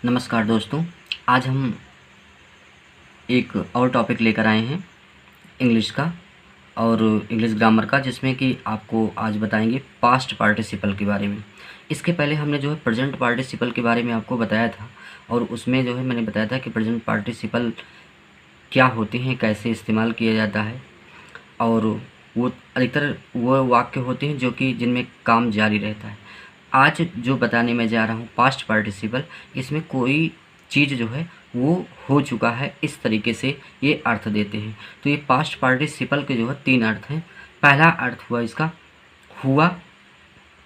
नमस्कार दोस्तों, आज हम एक और टॉपिक लेकर आए हैं इंग्लिश का और इंग्लिश ग्रामर का, जिसमें कि आपको आज बताएंगे पास्ट पार्टिसिपल के बारे में। इसके पहले हमने जो है प्रेजेंट पार्टिसिपल के बारे में आपको बताया था और उसमें जो है मैंने बताया था कि प्रेजेंट पार्टिसिपल क्या होते हैं, कैसे इस्तेमाल किया जाता है और वो अधिकतर वो वाक्य होते हैं जो कि जिनमें काम जारी रहता है। आज जो बताने मैं जा रहा हूँ पास्ट पार्टिसिपल, इसमें कोई चीज़ जो है वो हो चुका है, इस तरीके से ये अर्थ देते हैं। तो ये पास्ट पार्टिसिपल के जो है 3 अर्थ हैं। पहला अर्थ हुआ इसका हुआ,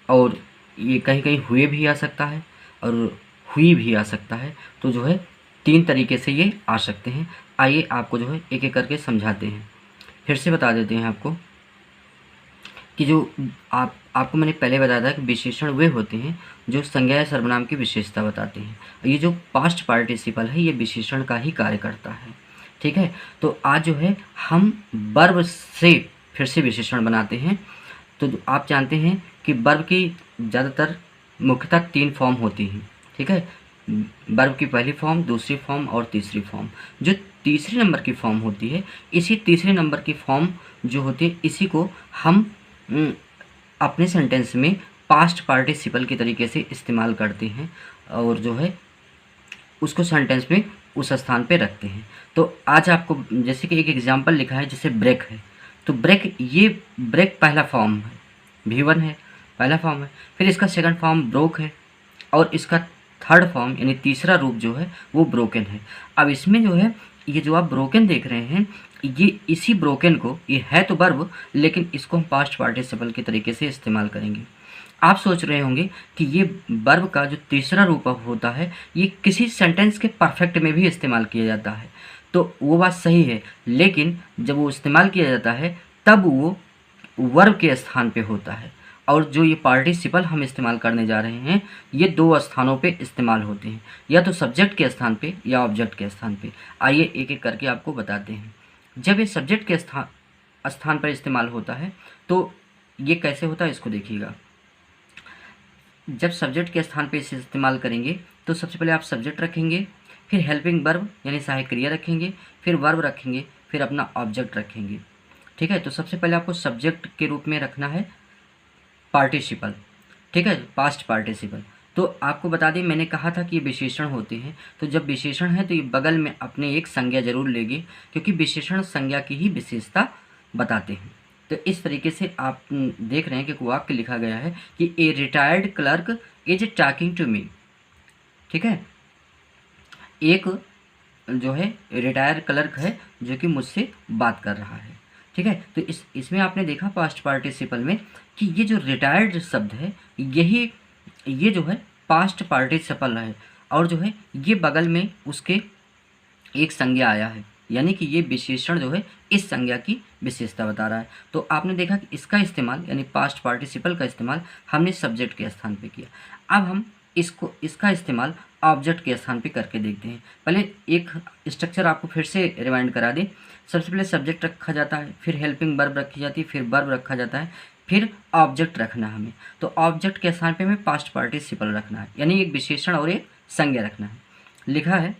और ये कहीं कहीं हुए भी आ सकता है और हुई भी आ सकता है। तो जो है 3 तरीके से ये आ सकते हैं। आइए आपको जो है एक एक करके समझाते हैं। फिर से बता देते हैं आपको कि जो आपको मैंने पहले बताया था कि विशेषण वे होते हैं जो संज्ञा या सर्वनाम की विशेषता बताते हैं। ये जो पास्ट पार्टिसिपल है ये विशेषण का ही कार्य करता है। ठीक है, तो आज जो है हम वर्ब से फिर से विशेषण बनाते हैं। तो आप जानते हैं कि वर्ब की ज़्यादातर मुख्यतः 3 फॉर्म होती हैं। ठीक है, वर्ब की पहली फॉर्म, दूसरी फॉर्म और तीसरी फॉर्म। जो तीसरे नंबर की फॉर्म होती है, इसी तीसरे नंबर की फॉर्म जो होती है, इसी को हम अपने सेंटेंस में पास्ट पार्टिसिपल के तरीके से इस्तेमाल करते हैं और जो है उसको सेंटेंस में उस स्थान पे रखते हैं। तो आज आपको जैसे कि एक एग्जांपल लिखा है, जैसे ब्रेक है, तो ब्रेक, ये ब्रेक पहला फॉर्म है, V1 है, पहला फॉर्म है। फिर इसका सेकंड फॉर्म ब्रोक है और इसका थर्ड फॉर्म यानी तीसरा रूप जो है वो ब्रोकन है। अब इसमें जो है ये जो आप ब्रोकन देख रहे हैं, ये इसी ब्रोकन को, ये है तो वर्ब लेकिन इसको हम पास्ट पार्टिसिपल के तरीके से इस्तेमाल करेंगे। आप सोच रहे होंगे कि ये वर्ब का जो तीसरा रूप होता है ये किसी सेंटेंस के परफेक्ट में भी इस्तेमाल किया जाता है। तो वो बात सही है, लेकिन जब वो इस्तेमाल किया जाता है तब वो वर्ब के स्थान पे होता है। और जो ये पार्टिसिपल हम इस्तेमाल करने जा रहे हैं ये 2 स्थानों पे इस्तेमाल होते हैं, या तो सब्जेक्ट के स्थान पे या ऑब्जेक्ट के स्थान पे। आइए एक एक करके आपको बताते हैं। जब ये सब्जेक्ट के स्थान पर इस्तेमाल होता है तो ये कैसे होता है इसको देखिएगा। जब सब्जेक्ट के स्थान पे इसे इस्तेमाल करेंगे तो सबसे पहले आप सब्जेक्ट रखेंगे, फिर हेल्पिंग वर्ब यानी सहायक क्रिया रखेंगे, फिर वर्ब रखेंगे, फिर अपना ऑब्जेक्ट रखेंगे। ठीक है, तो सबसे पहले आपको सब्जेक्ट के रूप में रखना है पार्टिसिपल। ठीक है, पास्ट पार्टिसिपल। तो आपको बता दें, मैंने कहा था कि ये विशेषण होते हैं, तो जब विशेषण है तो ये बगल में अपने एक संज्ञा जरूर लेंगे, क्योंकि विशेषण संज्ञा की ही विशेषता बताते हैं। तो इस तरीके से आप देख रहे हैं कि एक वाक्य लिखा गया है कि a retired clerk is talking to me. ठीक है, एक जो है रिटायर्ड क्लर्क है जो कि मुझसे बात कर रहा है। ठीक है, तो इसमें आपने देखा पास्ट पार्टिसिपल में कि ये जो रिटायर्ड शब्द है यही ये जो है पास्ट पार्टिसिपल है, और जो है ये बगल में उसके एक संज्ञा आया है, यानी कि ये विशेषण जो है इस संज्ञा की विशेषता बता रहा है। तो आपने देखा कि इसका इस्तेमाल यानी पास्ट पार्टिसिपल का इस्तेमाल हमने सब्जेक्ट के स्थान पे किया। अब हम इसका इस्तेमाल ऑब्जेक्ट के स्थान पे करके देखते हैं। पहले एक स्ट्रक्चर आपको फिर से रिमाइंड करा दें। सबसे पहले सब्जेक्ट रखा जाता है, फिर हेल्पिंग वर्ब रखी जाती है, फिर वर्ब रखा जाता है, फिर ऑब्जेक्ट रखना है हमें। तो ऑब्जेक्ट के स्थान पे हमें पास्ट पार्टिसिपल रखना है, यानी एक विशेषण और एक संज्ञा रखना है। लिखा है,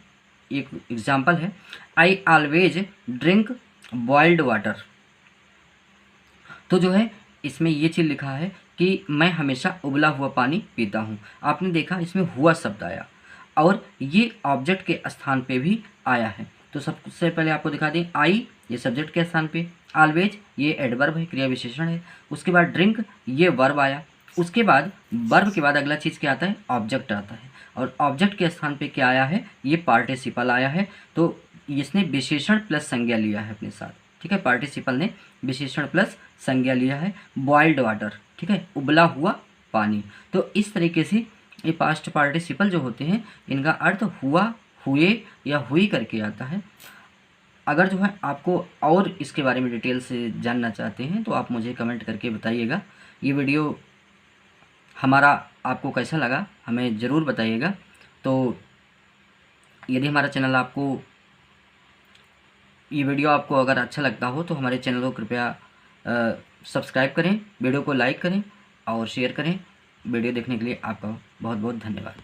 एक एग्जाम्पल है, I always drink boiled water. तो जो है इसमें ये चीज़ लिखा है कि मैं हमेशा उबला हुआ पानी पीता हूँ। आपने देखा इसमें हुआ शब्द आया और ये ऑब्जेक्ट के स्थान पे भी आया है। तो सबसे पहले आपको दिखा दें, आई ये सब्जेक्ट के स्थान पे, ऑलवेज ये एडवर्ब है, क्रिया विशेषण है, उसके बाद ड्रिंक ये वर्ब आया, उसके बाद वर्ब के बाद अगला चीज़ क्या आता है, ऑब्जेक्ट आता है, और ऑब्जेक्ट के स्थान पे क्या आया है, ये पार्टिसिपल आया है। तो इसने विशेषण प्लस संज्ञा लिया है अपने साथ। ठीक है, पार्टिसिपल ने विशेषण प्लस संज्ञा लिया है, बॉइल्ड वाटर। ठीक है, उबला हुआ पानी। तो इस तरीके से ये पास्ट पार्टिसिपल जो होते हैं इनका अर्थ हुआ, हुए या हुई करके आता है। अगर जो है आपको और इसके बारे में डिटेल से जानना चाहते हैं तो आप मुझे कमेंट करके बताइएगा। ये वीडियो हमारा आपको कैसा लगा हमें ज़रूर बताइएगा। तो यदि हमारा चैनल आपको, ये वीडियो आपको अगर अच्छा लगता हो तो हमारे चैनल को कृपया सब्सक्राइब करें, वीडियो को लाइक करें और शेयर करें। वीडियो देखने के लिए आपका बहुत बहुत धन्यवाद।